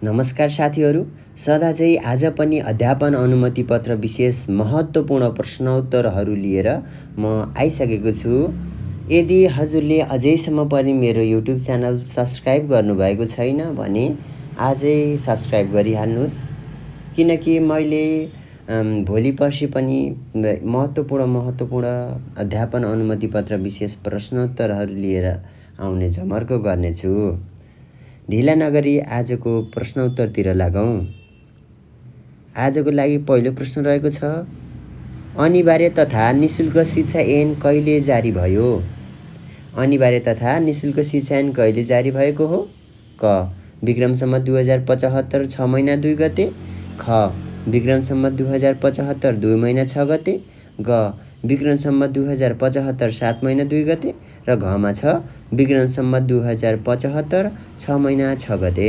नमस्कार साथीहरू, सदा चाहिँ आज पनि अध्यापन अनुमति पत्र विशेष महत्त्वपूर्ण प्रश्नोत्तरहरू लिएर म आइसकेको छु। यदि हजुरले अझैसम्म पनि मेरो युट्युब च्यानल सब्स्क्राइब गर्नुभएको छैन भने आजै सब्स्क्राइब गरिहाल्नुहोस्, किनकि मैले भोलि पर्सि पनि महत्त्वपूर्ण अध्यापन अनुमति पत्र विशेष प्रश्नोत्तरहरू लिएर आउने जमर्को गर्नेछु। ढिला नगरी आजको प्रश्नोत्तरतिर लागौँ। आजको लागि पहिलो प्रश्न रहेको छ, अनिवार्य तथा निःशुल्क शिक्षा ऐन कहिले जारी भयो? अनिवार्य तथा निःशुल्क शिक्षा ऐन कहिले जारी भएको हो? क. विक्रम सम्वत 2075 6 महिना 2 गते। ख. विक्रम सम्वत 2075 2 महिना 6 गते। ग. विक्रम सम्वत 2075 7 महिना 2 गते र घमा छ विक्रम सम्वत 2075 6 महिना 6 गते।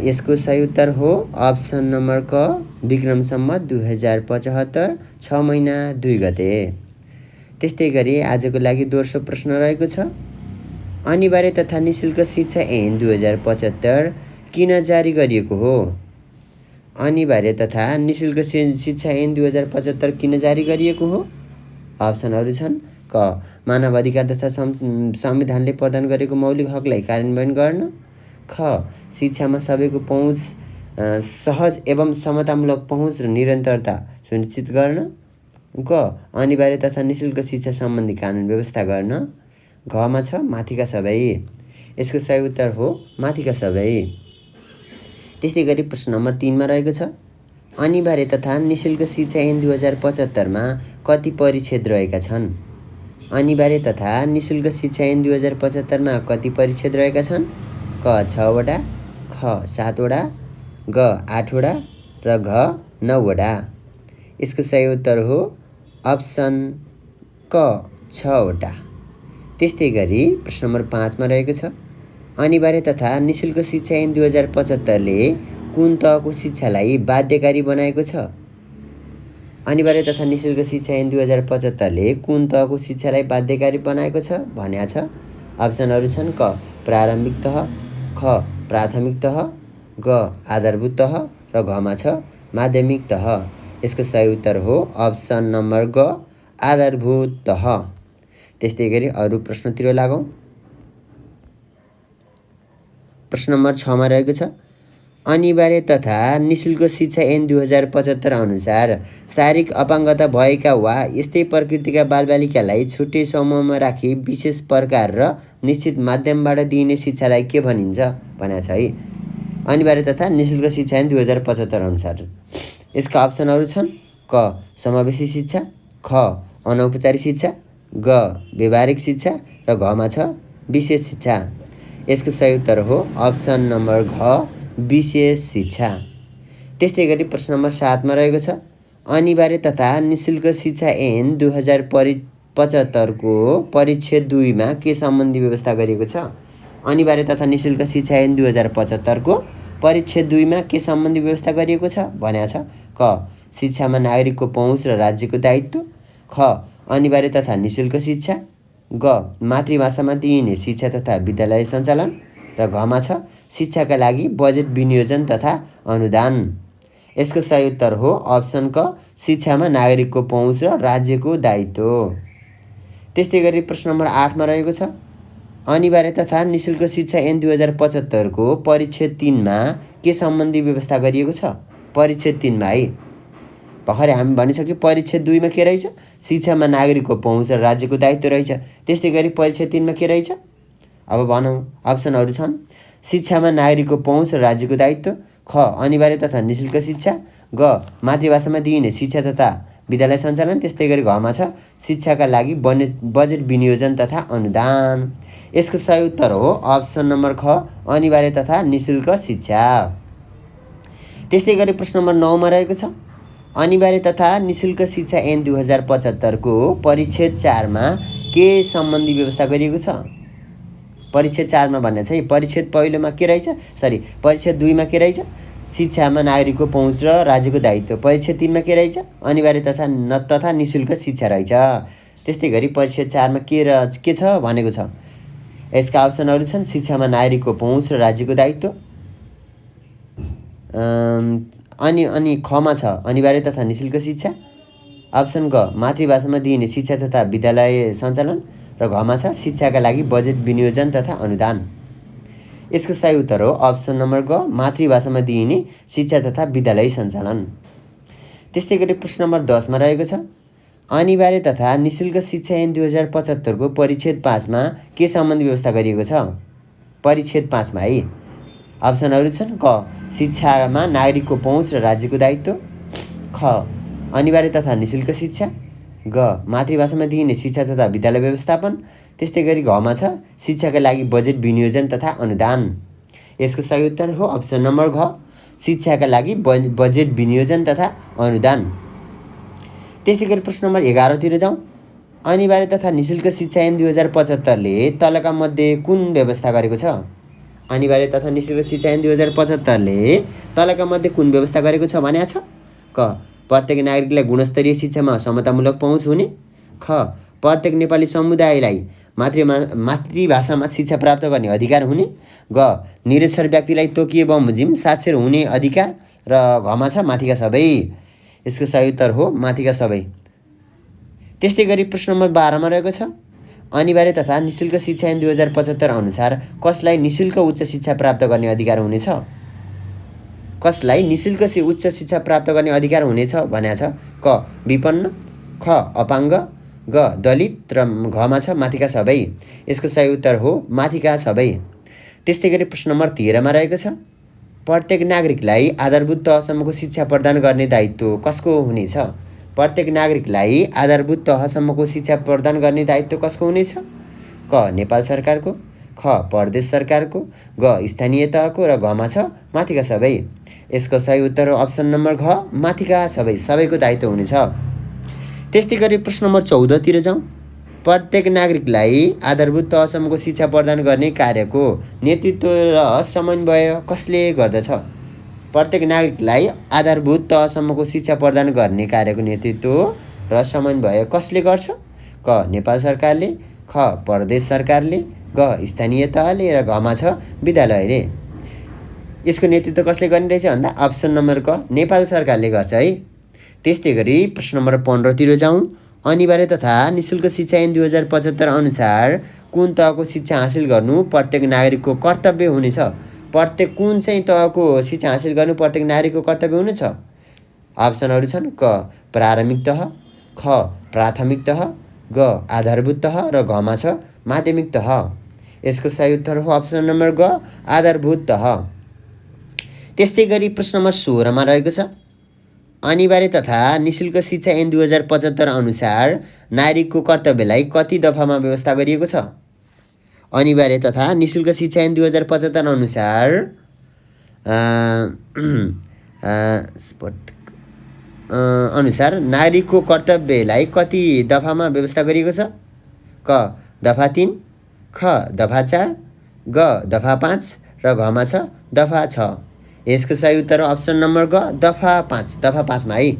यसको सही उत्तर हो अप्सन नम्बर क, विक्रम सम्वत 2075 6 महिना 2 गते। त्यस्तै गरी आजको लागि दोस्रो प्रश्न रहेको छ, अनिवार्य तथा निःशुल्क शिक्षा ऐन 2075 किन जारी गरिएको हो? अनिवार्य तथा निःशुल्क शिक्षा ऐन 2075 किन जारी गरिएको हो? अप्सनहरू छन्, क. मानव अधिकार तथा संविधानले प्रदान गरेको मौलिक हकलाई कार्यान्वयन गर्न। ख. शिक्षामा सबैको पहुँच सहज एवं समतामूलक पहुँच र निरन्तरता सुनिश्चित गर्न। ग. अनिवार्य तथा निःशुल्क शिक्षा सम्बन्धी कानुन व्यवस्था गर्न। घमा छ माथिका सबै। यसको सही उत्तर हो माथिका सबै। त्यस्तै गरी प्रश्न नम्बर 3 मा रहेको छ, अनिवार्य तथा निःशुल्क शिक्षा ऐन 2075 मा कति परिच्छेद रहेका छन्? अनिवार्य तथा निःशुल्क शिक्षा ऐन 2075 मा कति परिच्छेद रहेका छन्? क. 6 वटा, ख. 7 वटा, ग. 8 वटा र घ. 9 वटा। यसको सही उत्तर हो अप्सन क. 6 वटा। त्यस्तै गरी प्रश्न नम्बर 5 मा रहेको छ, अनिवार्य तथा निःशुल्क शिक्षा ऐन 2075 ले कुन तहको शिक्षालाई बाध्यकारी बनाएको छ? अनिवार्य तथा निःशुल्क शिक्षा ऐन 2075 ले कुन तहको शिक्षालाई बाध्यकारी बनाएको छ भन्या छ। अप्सनहरू छन्, क. प्रारम्भिक तह, ख. प्राथमिक तह, ग. आधारभूत तह र घमा छ माध्यमिक तह। यसको सही उत्तर हो अप्सन नम्बर ग, आधारभूत तह। त्यस्तै गरी अरू प्रश्नतिर लागौँ। प्रश्न नम्बर 6 मा रहेको छ, अनिवार्य तथा निःशुल्क शिक्षा ऐन 2075 अनुसार शारीरिक अपाङ्गता भएका वा यस्तै प्रकृतिका बालबालिकालाई छुट्टै समूहमा राखी विशेष प्रकार र निश्चित माध्यमबाट दिइने शिक्षालाई के भनिन्छ भनेको छ है। अनिवार्य तथा निःशुल्क शिक्षा ऐन 2075 अनुसार यसका अप्सनहरू छन्, क. समावेशी शिक्षा, ख. अनौपचारिक शिक्षा, ग. व्यावहारिक शिक्षा र घमा छ विशेष शिक्षा। यसको सही उत्तर हो अप्सन नम्बर घ, विशेष शिक्षा। त्यस्तै गरी प्रश्न नम्बर 7 मा रहेको छ, अनिवार्य तथा निःशुल्क शिक्षा ऐन 2075 को परिच्छेद 2 मा के सम्बन्धी व्यवस्था गरिएको छ? अनिवार्य तथा निःशुल्क शिक्षा ऐन 2075 को परिच्छेद 2 मा के सम्बन्धी व्यवस्था गरिएको छ भन्या छ। क. शिक्षामा नागरिकको पहुँच र राज्यको दायित्व। ख. अनिवार्य तथा निःशुल्क शिक्षा। ग. मातृभाषामा दिइने शिक्षा तथा विद्यालय सञ्चालन र घमा छ शिक्षाका लागि बजेट विनियोजन तथा अनुदान। यसको सही उत्तर हो अप्सन क. शिक्षामा नागरिकको पहुँच र राज्यको दायित्व। त्यस्तै गरी प्रश्न नम्बर 8 मा रहेको छ, अनिवार्य तथा निःशुल्क शिक्षा ऐन 2075 को परिच्छेद 3 मा के सम्बन्धी व्यवस्था गरिएको छ? परिच्छेद 3 मा है भर्खरै हामी भनिसक्यो परिच्छेद 2 मा के रहेछ? शिक्षामा नागरिकको पहुँच र राज्यको दायित्व रहेछ। त्यस्तै गरी परिच्छेद 3 मा के रहेछ? अब भनौँ, अप्सनहरू छन्, शिक्षामा नागरिकको पहुँच र राज्यको दायित्व, ख. अनिवार्य तथा निःशुल्क शिक्षा, ग. मातृभाषामा दिइने शिक्षा तथा विद्यालय सञ्चालन, त्यस्तै गरी घमा छ शिक्षाका लागि बजेट विनियोजन तथा अनुदान। यसको सही उत्तर हो अप्सन नम्बर ख, अनिवार्य तथा निःशुल्क शिक्षा। त्यस्तै गरी प्रश्न नम्बर 9 मा रहेको छ, अनिवार्य तथा निःशुल्क शिक्षा ऐन 2075 को परिच्छेद 4 मा के सम्बन्धी व्यवस्था गरिएको छ? परिच्छेद 4 मा भन्ने छ, परिच्छेद पहिलोमा के रहेछ? परिच्छेद 2 मा के रहेछ? शिक्षामा नागरिकको पहुँच र राज्यको दायित्व। परिच्छेद 3 मा के रहेछ? अनिवार्य तथा निःशुल्क शिक्षा रहेछ। त्यस्तै गरी परिच्छेद 4 मा के छ भनेको छ? यसका अप्सनहरू छन्, शिक्षामा नागरिकको पहुँच र राज्यको दायित्व, अनि खमा छ अनिवार्य तथा निःशुल्क शिक्षा। अप्सन ग मातृभाषामा दिइने शिक्षा तथा विद्यालय सञ्चालन र घमा छ शिक्षाका लागि बजेट विनियोजन तथा अनुदान। यसको सही उत्तर हो अप्सन नम्बर ग मातृभाषामा दिइने शिक्षा तथा विद्यालय सञ्चालन। त्यस्तै गरी प्रश्न नम्बर 10 मा रहेको छ अनिवार्य तथा निःशुल्क शिक्षा ऐन 2075 को परिच्छेद 5 मा के सम्बन्धी व्यवस्था गरिएको छ? परिच्छेद 5 मा है अप्सनहरू छन् क शिक्षामा नागरिकको पहुँच र राज्यको दायित्व, ख अनिवार्य तथा निःशुल्क शिक्षा, ग मातृभाषामा दिइने शिक्षा तथा विद्यालय व्यवस्थापन, त्यस्तै गरी घमा छ शिक्षाका लागि बजेट विनियोजन तथा अनुदान। यसको सही उत्तर हो अप्सन नम्बर घ शिक्षाका लागि बजेट विनियोजन तथा अनुदान। त्यसै गरी प्रश्न नम्बर 11 तिर जाउँ। अनिवार्य तथा निःशुल्क शिक्षा ऐन 2075 ले तलका मध्ये कुन व्यवस्था गरेको छ? अनिवार्य तथा निःशुल्क शिक्षा ऐन 2075 ले तलका मध्ये कुन व्यवस्था गरेको छ भनेको छ? क प्रत्येक नागरिकलाई गुणस्तरीय शिक्षामा समतामूलक पहुँच हुने, ख प्रत्येक नेपाली समुदायलाई मातृभाषामा शिक्षा प्राप्त गर्ने अधिकार हुने, ग निरक्षर व्यक्तिलाई तोकिए बमोजिम साक्षर हुने अधिकार, र घमा छ माथिका सबै। यसको सही उत्तर हो माथिका सबै। त्यस्तै गरी प्रश्न नम्बर 12 मा रहेको छ अनिवार्य तथा निःशुल्क शिक्षा ऐन 2075 अनुसार कसलाई निःशुल्क उच्च शिक्षा प्राप्त गर्ने अधिकार हुनेछ? कसलाई निःशुल्क उच्च शिक्षा प्राप्त गर्ने अधिकार हुनेछ भनेको छ? क विपन्न, ख अपाङ्ग, ग दलित, र घमा छ माथिका सबै। यसको सही उत्तर हो माथिका सबै। त्यस्तै गरी प्रश्न नम्बर 13 मा रहेको छ प्रत्येक नागरिकलाई आधारभूत तहसम्मको शिक्षा प्रदान गर्ने दायित्व कसको हुनेछ? प्रत्येक नागरिकलाई आधारभूत तहसम्मको शिक्षा प्रदान गर्ने दायित्व कसको हुनेछ? क नेपाल सरकारको, ख प्रदेश सरकारको, ग स्थानीय तहको, र घमा छ माथिका सबै। यसको सही उत्तर हो अप्सन नम्बर घ माथिका सबै, सबैको दायित्व हुनेछ। त्यस्तै गरी प्रश्न नम्बर 14 तिर जाउँ। प्रत्येक नागरिकलाई आधारभूत तहसम्मको शिक्षा प्रदान गर्ने कार्यको नेतृत्व र समन्वय कसले गर्दछ? प्रत्येक नागरिकलाई आधारभूत तहसम्मको शिक्षा प्रदान गर्ने कार्यको नेतृत्व र समन्वय कसले गर्छ? क नेपाल सरकारले, ख प्रदेश सरकारले, ग स्थानीय तहले, र घमा छ विद्यालयले। यसको नेतृत्व कसले गर्ने रहेछ भन्दा अप्सन नम्बर क नेपाल सरकारले गर्छ है। त्यस्तै गरी प्रश्न नम्बर 15 तिर जाउँ। अनिवार्य तथा निःशुल्क शिक्षा ऐन 2075 अनुसार कुन तहको शिक्षा हासिल गर्नु प्रत्येक नागरिकको कर्तव्य हुनेछ? प्रत्येक कुन चाहिँ तहको शिक्षा हासिल गर्नु प्रत्येक नागरिकको कर्तव्य हुनेछ? अप्सनहरू छन् क प्रारम्भिक तह, ख प्राथमिक तह, ग आधारभूत तह, र घमा छ माध्यमिक तह। यसको सही उत्तर हो अप्सन नम्बर ग आधारभूत तह। त्यस्तै गरी प्रश्न नम्बर 16 मा रहेको छ अनिवार्य तथा निःशुल्क शिक्षा ऐन 2075 अनुसार नागरिकको कर्तव्यलाई कति दफामा व्यवस्था गरिएको छ? अनिवार्य तथा निःशुल्क शिक्षा ऐन 2075 अनुसार नागरिकको कर्तव्यलाई कति दफामा व्यवस्था गरिएको छ? क दफा 3, ख दफा 4, ग दफा 5, र घमा छ दफा 6। यसको सही उत्तर हो अप्सन नम्बर ग दफा 5, दफा 5 मा है।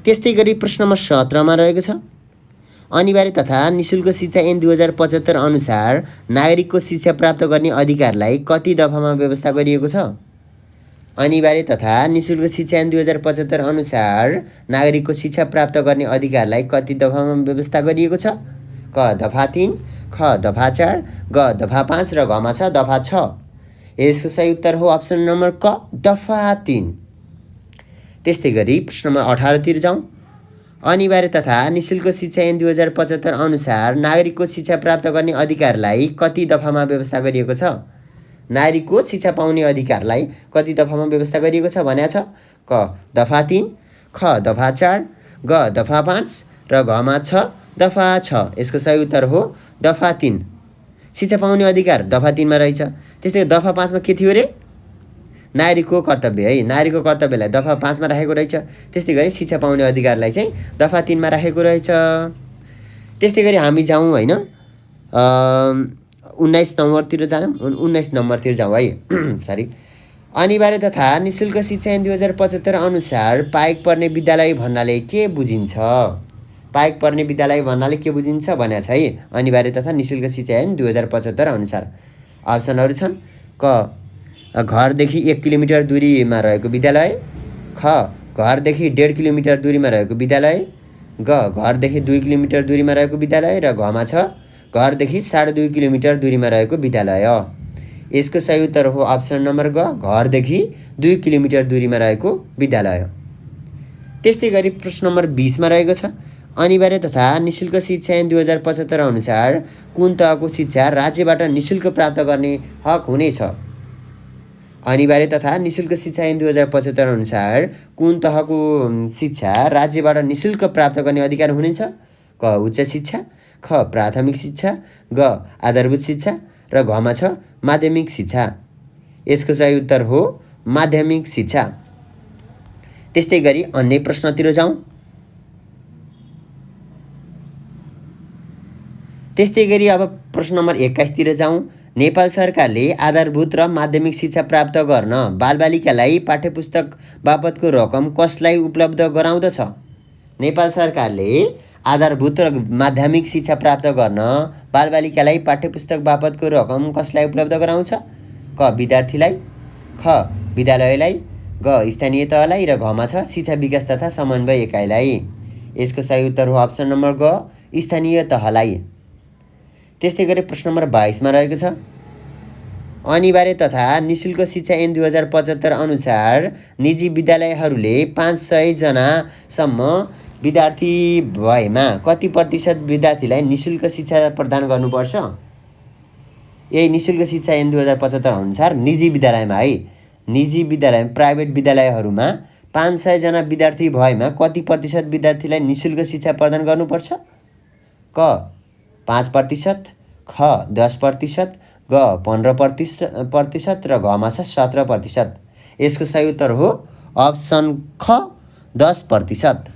त्यस्तै गरी प्रश्न नम्बर 17 मा रहेको छ अनिवार्य तथा निःशुल्क शिक्षा ऐन 2075 अनुसार नागरिकको शिक्षा प्राप्त गर्ने अधिकारलाई कति दफामा व्यवस्था गरिएको छ? अनिवार्य तथा निःशुल्क शिक्षा ऐन 2075 अनुसार नागरिकको शिक्षा प्राप्त गर्ने अधिकारलाई कति दफामा व्यवस्था गरिएको छ? क दफा 3, ख दफा 4, ग दफा 5, र घमा छ दफा 6। यसको सही उत्तर हो अप्सन नम्बर क दफा 3। त्यस्तै गरी प्रश्न नम्बर 18 तिर जाउँ। अनिवार्य तथा निःशुल्क शिक्षा ऐन 2075 अनुसार नागरिकको शिक्षा प्राप्त गर्ने अधिकारलाई कति दफामा व्यवस्था गरिएको छ? नागरिकको शिक्षा पाउने अधिकारलाई कति दफामा व्यवस्था गरिएको छ भनेको छ? क दफा 3, ख दफा 4, ग दफा 5, र घमा छ दफा 6। यसको सही उत्तर हो दफा 3। शिक्षा पाउने अधिकार दफा 3 मा रहेछ। त्यस्तै दफा 5 मा के थियो रे? नागरिकको कर्तव्य है। नागरिकको कर्तव्यलाई दफा 5 मा राखेको रहेछ। त्यस्तै गरी शिक्षा पाउने अधिकारलाई चाहिँ दफा 3 मा राखेको रहेछ। त्यस्तै गरी हामी जाउँ हैन 19 नम्बरतिर जाउँ। 19 नम्बरतिर जाउँ है। सरी। अनिवार्य तथा निःशुल्क शिक्षा ऐन 2075 अनुसार पाएक पर्ने विद्यालय भन्नाले के बुझिन्छ? पाएक पर्ने विद्यालय भन्नाले के बुझिन्छ भनेको छ है। अनिवार्य तथा निःशुल्क शिक्षा ऐन 2075 अनुसार अप्सनहरू छन् क घरदेखि 1 किलोमिटर दूरीमा रहेको विद्यालय, ख घरदेखि 1.5 किलोमिटर दूरीमा रहेको विद्यालय, ग घरदेखि 2 किलोमिटर दूरीमा रहेको विद्यालय र घमा छ घरदेखि 2.5 किलोमिटर दूरीमा रहेको विद्यालय। यसको सही उत्तर हो अप्सन नम्बर ग, घरदेखि 2 किलोमिटर दूरीमा रहेको विद्यालय। त्यस्तै गरी प्रश्न नम्बर 20 मा रहेको छ, अनिवार्य तथा निःशुल्क शिक्षा ऐन 2075 अनुसार कुन तहको शिक्षा राज्यबाट निःशुल्क प्राप्त गर्ने हक हुनेछ? अनिवार्य तथा निःशुल्क शिक्षा ऐन 2075 अनुसार कुन तहको शिक्षा राज्यबाट निःशुल्क प्राप्त गर्ने अधिकार हुनेछ? क उच्च शिक्षा, ख प्राथमिक शिक्षा, ग आधारभूत शिक्षा र घमा छ माध्यमिक शिक्षा। यसको सही उत्तर हो माध्यमिक शिक्षा। त्यस्तै गरी अन्य प्रश्नतिर जाउँ। त्यस्तै गरी अब प्रश्न नम्बर 21 तिर जाउँ। नेपाल सरकारले आधारभूत र माध्यमिक शिक्षा प्राप्त गर्न बालबालिकालाई पाठ्यपुस्तक बापतको रकम कसलाई उपलब्ध गराउँदछ? नेपाल सरकारले आधारभूत र माध्यमिक शिक्षा प्राप्त गर्न बालबालिकालाई पाठ्यपुस्तक बापतको रकम कसलाई उपलब्ध गराउँछ? क विद्यार्थीलाई, ख विद्यालयलाई, ग स्थानीय तहलाई र घमा छ शिक्षा विकास तथा समन्वय एकाइलाई। यसको सही उत्तर हो अप्सन नम्बर ग, स्थानीय तहलाई। त्यस्तै गरी प्रश्न नम्बर 22 मा रहेको छ, अनिवार्य तथा निःशुल्क शिक्षा ऐन 2075 अनुसार निजी विद्यालयहरूले 500 जनासम्म विद्यार्थी भएमा कति प्रतिशत विद्यार्थीलाई निःशुल्क शिक्षा प्रदान गर्नुपर्छ? यही निःशुल्क शिक्षा ऐन 2075 अनुसार निजी विद्यालयमा है, निजी विद्यालय प्राइभेट विद्यालयहरूमा 500 जना विद्यार्थी भएमा कति प्रतिशत विद्यार्थीलाई निःशुल्क शिक्षा प्रदान गर्नुपर्छ? क 5%, ख 10%, ग 15% र घमा छ 17%। यसको सही उत्तर हो अप्सन ख 10%।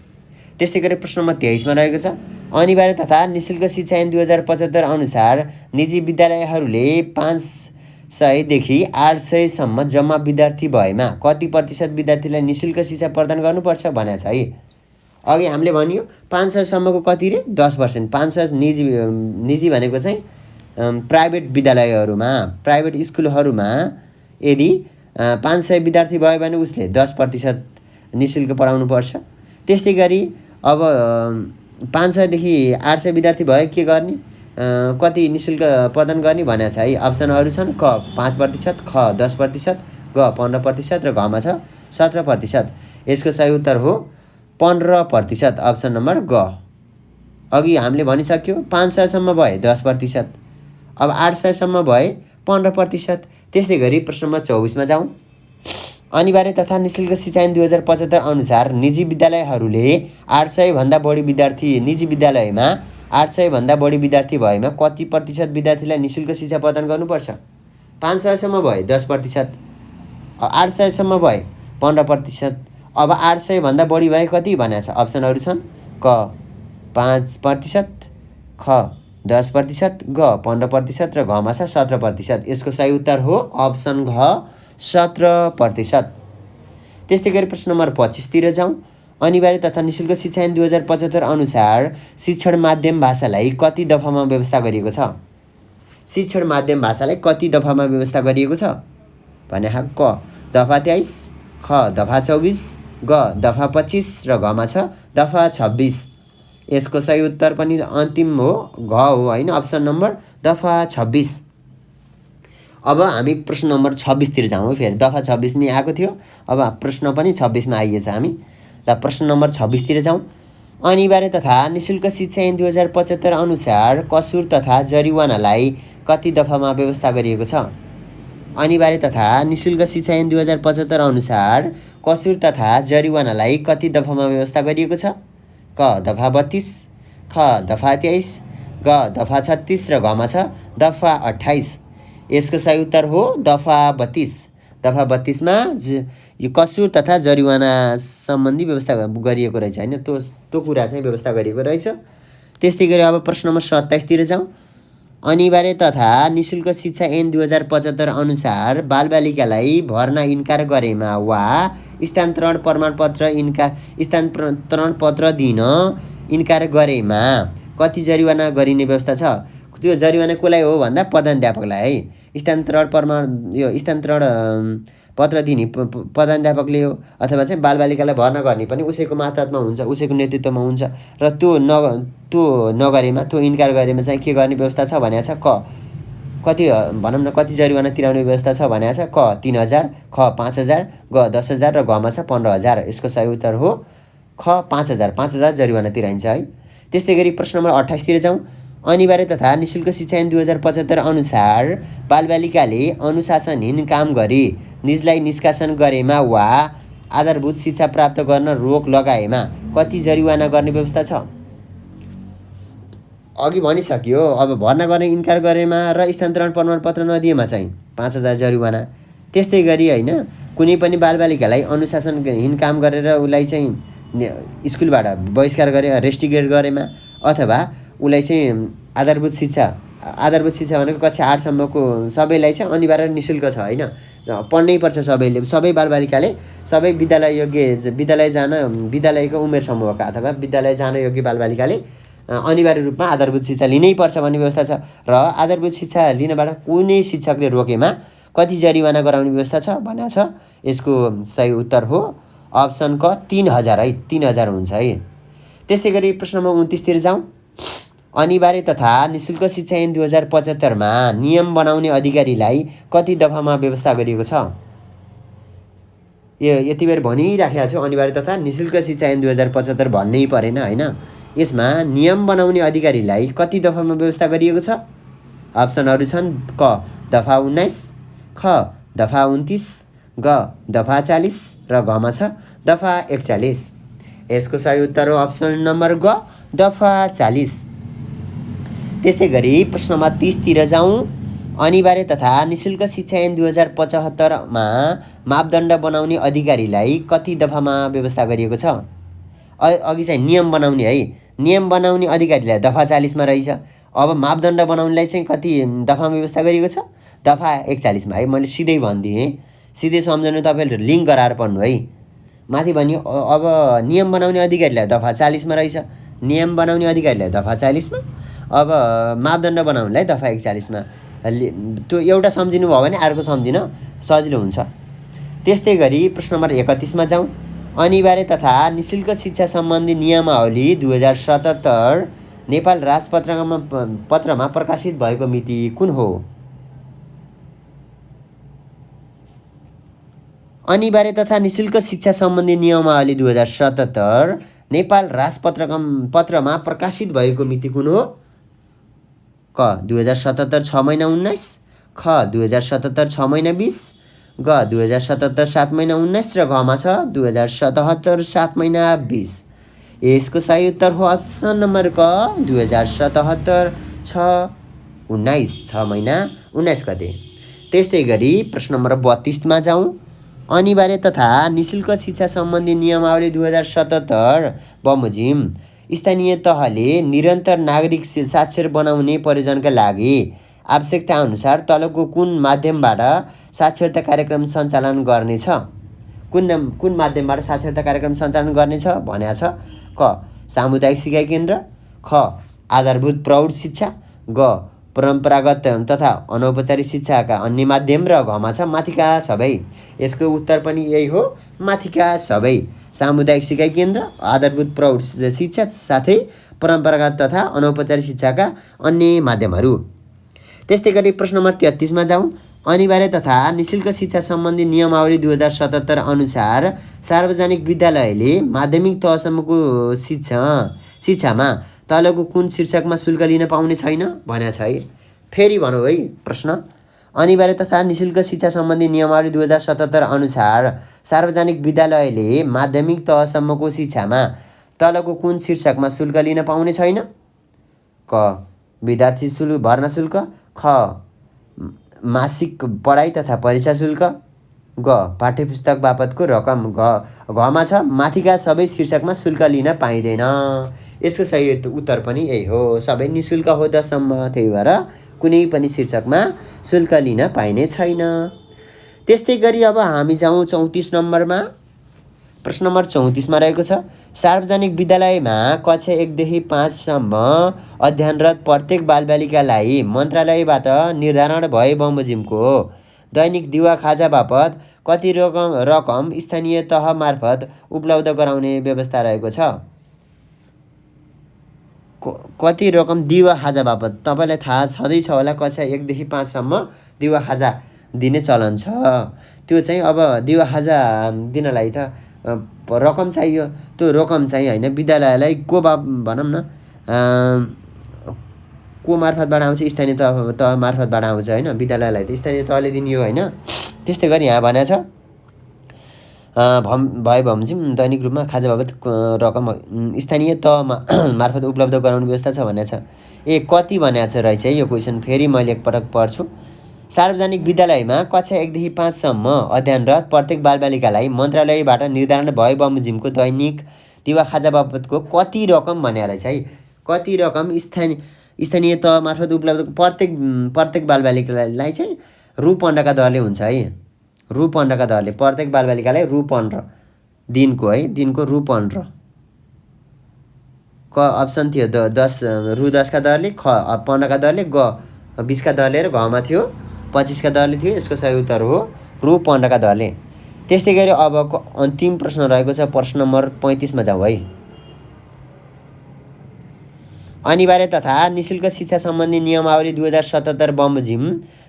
त्यस्तै गरी प्रश्न नम्बर 23 मा रहेको छ, अनिवार्य तथा निःशुल्क शिक्षा ऐन 2075 अनुसार निजी विद्यालयहरूले 500 देखि 800 सम्म जम्मा विद्यार्थी भएमा कति प्रतिशत विद्यार्थीलाई निःशुल्क शिक्षा प्रदान गर्नुपर्छ भनेको छ है। अघि हामीले भनियो 500 सम्मको कति रे 10%। 500 निजी भनेको चाहिँ प्राइभेट विद्यालयहरूमा, प्राइभेट स्कुलहरूमा यदि 500 विद्यार्थी भयो भने उसले 10% निःशुल्क पढाउनुपर्छ। त्यस्तै गरी अब 500 देखि 800 विद्यार्थी भयो के गर्ने, कति निःशुल्क प्रदान गर्ने भनेको छ है। अप्सनहरू छन् क 5%, ख 10%, ग 15% र घमा छ 17%। यसको सही उत्तर हो 15%, अप्सन नम्बर ग। अघि हामीले भनिसक्यो 500 सम्म भए 10%, अब 800 सम्म भए 15%। त्यस्तै गरी प्रश्न नम्बर 24 मा जाउँ। अनिवार्य तथा निःशुल्क शिक्षा ऐन 2075 अनुसार निजी विद्यालयहरूले 800 भन्दा बढी विद्यार्थी, निजी विद्यालयमा 800 भन्दा बढी विद्यार्थी भएमा कति प्रतिशत विद्यार्थीलाई निःशुल्क शिक्षा प्रदान गर्नुपर्छ? 500 सम्म भए 10%, 800 सम्म भए 15%, अब 800 भन्दा बढी भए कति भनेको छ। अप्सनहरू छन् क 5%, ख 10%, ग 15% र घमा छ 17%। यसको सही उत्तर हो अप्सन घ 17%। त्यस्तै गरी प्रश्न नम्बर 25 तिर जाउँ। अनिवार्य तथा निःशुल्क शिक्षा ऐन 2075 अनुसार शिक्षण माध्यम भाषालाई कति दफामा व्यवस्था गरिएको छ? शिक्षण माध्यम भाषालाई कति दफामा व्यवस्था गरिएको छ भने क दफा 23, ख दफा 24, ग दफा 25 र घमा छ दफा 26। यसको सही उत्तर पनि अन्तिम हो घ हो होइन, अप्सन नम्बर दफा 26। अब हामी प्रश्न नम्बर 26 तिर जाउँ। फेरि दफा 26 नि आएको थियो, अब प्रश्न पनि 26 मा आइएछ हामी। र प्रश्न नम्बर 26 तिर जाउँ। अनिवार्य तथा निःशुल्क शिक्षा ऐन 2075 अनुसार कसुर तथा जरिवानालाई कति दफामा व्यवस्था गरिएको छ? अनिवार्य तथा निःशुल्क शिक्षा ऐन 2075 अनुसार कसुर तथा जरिवानालाई कति दफामा व्यवस्था गरिएको छ? क दफा 32, ख दफा 23, ग दफा 36 र घमा छ दफा 28। यसको सही उत्तर हो दफा 32। दफा 32 मा यो कसुर तथा जरिवाना सम्बन्धी व्यवस्था गरिएको रहेछ होइन, त्यो कुरा चाहिँ व्यवस्था गरिएको रहेछ। त्यस्तै गरी अब प्रश्न नम्बर 27 तिर जाउँ। अनिवार्य तथा निःशुल्क शिक्षा ऐन 2075 अनुसार बालबालिकालाई भर्ना इन्कार गरेमा वा स्थानान्तरण प्रमाणपत्र दिन इन्कार गरेमा कति जरिवाना गरिने व्यवस्था छ? त्यो जरिवाना कसलाई हो भन्दा प्रधानाध्यापकलाई है। स्थानान्तरण पत्र दिने प्रधानाध्यापकले हो, अथवा चाहिँ बालबालिकालाई भर्ना गर्ने पनि उसैको मातहतमा हुन्छ, उसैको नेतृत्वमा हुन्छ। र त्यो नगरेमा, त्यो इन्कार गरेमा चाहिँ के गर्ने व्यवस्था छ भनेको छ, कति भनौँ न कति जरिवाना तिराउने व्यवस्था छ भनेको छ, क 3000, ख 5000, ग 10000 र घमा छ 15000। यसको सही उत्तर हो ख 5000 जरिवाना तिराइन्छ है। त्यस्तै गरी प्रश्न नम्बर 28 तिर जाउँ। अनिवार्य तथा निःशुल्क शिक्षा ऐन 2075 अनुसार बालबालिकाले अनुशासनहीन काम गरी निजलाई निष्कासन गरेमा वा आधारभूत शिक्षा प्राप्त गर्न रोक लगाएमा कति जरिवाना गर्ने व्यवस्था छ? अघि भनिसक्यो, अब भर्ना गर्ने इन्कार गरेमा र स्थानान्तरण प्रमाणपत्र नदिएमा चाहिँ 5000 जरिवाना। त्यस्तै गरी होइन, कुनै पनि बालबालिकालाई अनुशासनहीन काम गरेर उसलाई चाहिँ स्कुलबाट बहिष्कार गरे, रेस्टिकेट गरेमा, अथवा उसलाई चाहिँ आधारभूत शिक्षा भनेको कक्षा 8 सम्मको सबैलाई चाहिँ अनिवार्य निःशुल्क छ होइन, पढ्नै पर्छ सबैले, सबै बालबालिकाले, सबै विद्यालयको उमेर समूहका अथवा विद्यालय जान योग्य बालबालिकाले अनिवार्य रूपमा आधारभूत शिक्षा लिनै पर्छ भन्ने व्यवस्था छ। र आधारभूत शिक्षा लिनबाट कुनै शिक्षकले रोकेमा कति जरिवाना गराउने व्यवस्था छ भनेको छ। यसको सही उत्तर हो अप्सन क 3000 है, 3000 हुन्छ है। त्यस्तै गरी प्रश्न नम्बर 29 तिर जाउँ। अनिवार्य तथा निःशुल्क शिक्षा ऐन 2075 मा नियम बनाउने अधिकारीलाई कति दफामा व्यवस्था गरिएको छ? यो यति बेर भनिराखेको छु, अनिवार्य तथा निःशुल्क शिक्षा ऐन 2075 भन्नै परेन होइन। यसमा नियम बनाउने अधिकारीलाई कति दफामा व्यवस्था गरिएको छ? अप्सनहरू छन्, क दफा 19, ख दफा 29, ग दफा 40 र घमा छ दफा 41। यसको सही उत्तर हो अप्सन नम्बर ग दफा 40। त्यस्तै गरी प्रश्न नम्बर 30 तिर जाउँ। अनिवार्य तथा निःशुल्क शिक्षा ऐन 2075 मा मापदण्ड बनाउने अधिकारीलाई कति दफामा व्यवस्था गरिएको छ? अघि चाहिँ नियम बनाउने है, नियम बनाउने अधिकारीलाई दफा 40 मा रहेछ। अब मापदण्ड बनाउनेलाई चाहिँ कति दफामा व्यवस्था गरिएको छ? दफा 41 मा है। मैले सिधै भनिदिएँ, सिधै सम्झनु, तपाईँले लिङ्क गराएर पढ्नु है। माथि भनियो अब नियम बनाउने अधिकारीलाई दफा 40 मा रहेछ, नियम बनाउने अधिकारीलाई दफा 40 मा, अब मापदण्ड बनाउनेलाई दफा 41 मा। त्यो एउटा सम्झिनु भयो भने अर्को सम्झिन सजिलो हुन्छ। त्यस्तै गरी प्रश्न नम्बर 31 मा जाउँ। अनिवार्य तथा निःशुल्क शिक्षा सम्बन्धी नियमावली 2077 नेपाल राजपत्रमा प्रकाशित भएको मिति कुन हो? अनिवार्य तथा निःशुल्क शिक्षा सम्बन्धी नियमावली 2077 नेपाल राजपत्रमा प्रकाशित भएको मिति कुन हो? क 2077 6 महिना 19, ख 2077 6 महिना 20, ग 2077 7 महिना 19 र घमा छ 2077 7 महिना 20। यसको सही उत्तर हो अप्सन नम्बर क 2077 6 महिना 19 गते। त्यस्तै गरी प्रश्न नम्बर 32 मा जाउँ। अनिवार्य तथा निःशुल्क शिक्षा सम्बन्धी नियमावली 2077 बमोजिम स्थानीय तहले निरन्तर नागरिक साक्षर बनाउने प्रयोजनका लागि आवश्यकता अनुसार तलको कुन माध्यमबाट साक्षरता कार्यक्रम सञ्चालन गर्नेछ? कुन माध्यमबाट साक्षरता कार्यक्रम सञ्चालन गर्नेछ भनेको छ? क सामुदायिक सिकाइ केन्द्र, ख आधारभूत प्रौढ शिक्षा, ग परम्परागत तथा अनौपचारिक शिक्षाका अन्य माध्यम र घमा छ माथिका सबै। यसको उत्तर पनि यही हो, माथिका सबै। सामुदायिक सिकाइ केन्द्र, आधारभूत प्रौढ शिक्षा साथै परम्परागत तथा अनौपचारिक शिक्षाका अन्य माध्यमहरू। त्यस्तै गरी प्रश्न नम्बर 33 मा जाउँ। अनिवार्य तथा निःशुल्क शिक्षा सम्बन्धी नियमावली 2077 अनुसार सार्वजनिक विद्यालयले माध्यमिक तहसम्मको शिक्षामा तलको कुन शीर्षकमा शुल्क लिन पाउने छैन भनेको छ है। फेरि भनौँ है प्रश्न। अनिवार्य तथा निःशुल्क शिक्षा सम्बन्धी नियमावली 2077 अनुसार सार्वजनिक विद्यालयले माध्यमिक तहसम्मको शिक्षामा तलको कुन शीर्षकमा शुल्क लिन पाउने छैन? क विद्यार्थी शुल्क भर्ना शुल्क, ख मासिक पढाइ तथा परीक्षा शुल्क, ग पाठ्यपुस्तक बापतको रकम, घमा छ माथिका सबै शीर्षकमा शुल्क लिन पाइँदैन। यसको सही उत्तर पनि यही हो, सबै निःशुल्क हो 10 सम्म, त्यही भएर कुनै पनि शीर्षकमा शुल्क लिन पाइने छैन। त्यस्तै गरी अब हामी जाउँ 34 नम्बरमा। प्रश्न नम्बर 34 मा रहेको छ सार्वजनिक विद्यालयमा कक्षा 1 देखि 5 सम्म अध्ययनरत प्रत्येक बालबालिकालाई मन्त्रालयबाट निर्धारण भए बमोजिमको दैनिक दिवा खाजा बापत कति रकम स्थानीय तह मार्फत उपलब्ध गराउने व्यवस्था रहेको छ? कति रकम दिवा खाजा बापत? तपाईँलाई थाहा छँदैछ होला कक्षा 1 देखि 5 सम्म दिवा खाजा दिने चलन छ। त्यो चाहिँ अब दिवा खाजा दिनलाई त रकम चाहियो। त्यो रकम चाहिँ होइन विद्यालयलाई भनौँ न को मार्फतबाट आउँछ? स्थानीय तह मार्फतबाट आउँछ होइन। विद्यालयलाई त स्थानीय तहले दिने हो होइन। त्यस्तै गरी यहाँ भनेको छ भए बमोजिम दैनिक रूपमा खाजा बाबत रकम स्थानीय तह मार्फत उपलब्ध गराउने व्यवस्था छ भनेको छ। कति भनेको छ रहेछ यो क्वेसन, फेरि मैले एकपटक पढ्छु। सार्वजनिक विद्यालयमा कक्षा 1 देखि 5 सम्म अध्ययनरत प्रत्येक बालबालिकालाई मन्त्रालयबाट निर्धारण भए बमोजिमको दैनिक दिवा खाजा बापतको कति रकम भनेको रहेछ है। कति रकम स्थानीय तह मार्फत उपलब्ध प्रत्येक बालबालिकालाई चाहिँ रु 15 का दरले हुन्छ है। रु 15 का दरले प्रत्येक बालबालिकालाई रु 15 दिनको है, दिनको रु 15 क अप्सन थियो 10 रु 10 का दरले, ख 15 का दरले, ग 20 का दरले र घमा थियो 25 का दरले थियो। यसको सही उत्तर हो रु 15 का दरले। त्यस्तै गरी अबको अन्तिम प्रश्न रहेको छ प्रश्न नम्बर 35 मा जाऊ है। अनिवार्य तथा निःशुल्क शिक्षा सम्बन्धी नियमावली 2077 बमोजिम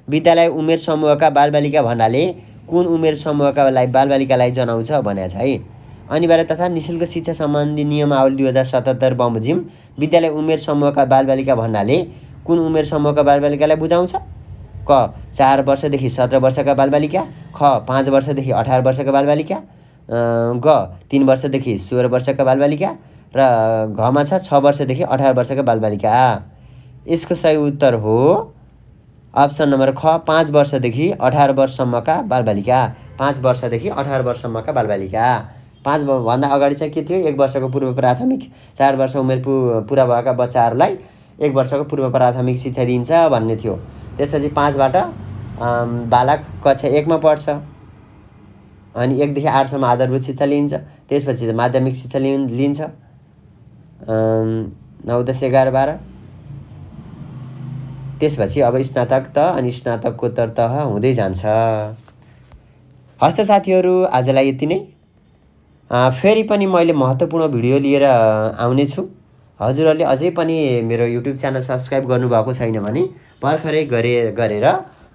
विद्यालय उमेर समूहका बालबालिका भन्नाले कुन उमेर समूहका बालबालिकालाई जनाउँछ भनेको छ है। अनिवार्य तथा निःशुल्क शिक्षा सम्बन्धी नियमावली 2077 बमोजिम विद्यालय उमेर समूहका बालबालिका भन्नाले कुन उमेर समूहका बालबालिकालाई बुझाउँछ? क 4 वर्षदेखि 17 वर्षका बालबालिका, ख 5 वर्षदेखि 18 वर्षका बालबालिका, ग 3 वर्षदेखि 16 वर्षका बालबालिका र घमा छ 6 वर्षदेखि 18 वर्षका बालबालिका। यसको सही उत्तर हो अप्सन नम्बर ख 5 वर्षदेखि 18 वर्षसम्मका बालबालिका। 5 वर्षदेखि 18 वर्षसम्मका बालबालिका। 5 भन्दा अगाडि चाहिँ के थियो? 1 वर्षको पूर्व प्राथमिक, 4 वर्ष उमेर पुरा भएका बच्चाहरूलाई 1 वर्षको पूर्व प्राथमिक शिक्षा दिन्छ भन्ने थियो। त्यसपछि 5 बाट बालक कक्षा 1 मा पढ्छ अनि 1 देखि 8 सम्म आधारभूत शिक्षा लिन्छ। त्यसपछि माध्यमिक शिक्षा लिन्छ 9, 10, 11, 12। त्यसपछि अब स्नातक तह अनि स्नातकोत्तर तह हुँदै जान्छ। हस्त साथीहरू, आजलाई यति नै। फेरि पनि मैले महत्त्वपूर्ण भिडियो लिएर आउने छु। हजुरहरूले अझै पनि मेरो युट्युब च्यानल सब्स्क्राइब गर्नुभएको छैन भने भर्खरै गरेर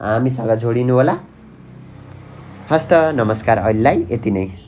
हामीसँग जोडिनु होला। हस्त नमस्कार, अहिलेलाई यति नै।